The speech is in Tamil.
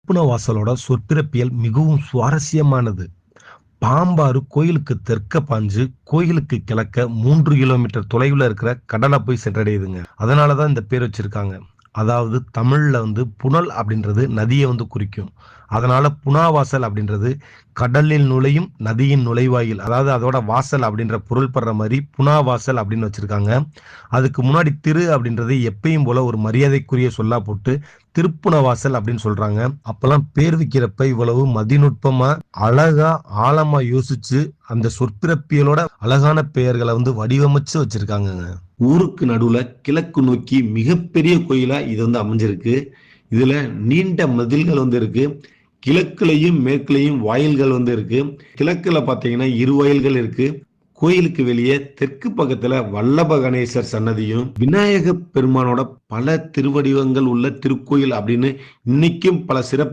திருப்புணவாசலோட சொற்பிறப்பியல் மிகவும் சுவாரஸ்யமானது. பாம்பாறு கோயிலுக்கு தெற்க பாஞ்சு, கோயிலுக்கு கிழக்க 3 கிலோமீட்டர் தொலைவுல இருக்கிற கடலை போய் சென்றடையுதுங்க. அதனாலதான் இந்த பேர் வச்சிருக்காங்க. அதாவது தமிழ்ல புனல் அப்படின்றது நதியை குறிக்கும். அதனால புனாவாசல் அப்படின்றது கடலில் நுழையும் நதியின் நுழைவாயில். அதாவது அதோட வாசல் அப்படின்ற பொருள் படுற மாதிரி புனாவாசல் அப்படின்னு வச்சிருக்காங்க. அதுக்கு முன்னாடி திரு அப்படின்றது எப்பயும் போல ஒரு மரியாதைக்குரிய சொல்லா போட்டு திருப்புணவாசல் அப்படின்னு சொல்றாங்க. அப்பெல்லாம் பேர் வைக்கிறப்ப இவ்வளவு மதிநுட்பமா, அழகா, ஆழமா யோசிச்சு அந்த சொற்பிறப்பியலோட அழகான பெயர்களை வடிவமைச்சு வச்சிருக்காங்கங்க. ஊருக்கு நடுவுல கிழக்கு நோக்கி மிகப்பெரிய கோயிலா இது அமைஞ்சிருக்கு. இதுல நீண்ட மதில்கள் இருக்கு. கிழக்குலையும் மேற்குலையும் வாயில்கள் இருக்கு. கிழக்குல பாத்தீங்கன்னா 2 வாயில்கள் இருக்கு. கோயிலுக்கு வெளியே தெற்கு பக்கத்துல வல்லப கணேசர் சன்னதியும், விநாயக பெருமானோட பல திருவடிவங்கள் உள்ள திருக்கோயில் அப்படின்னு இன்னைக்கும் பல சிறப்பு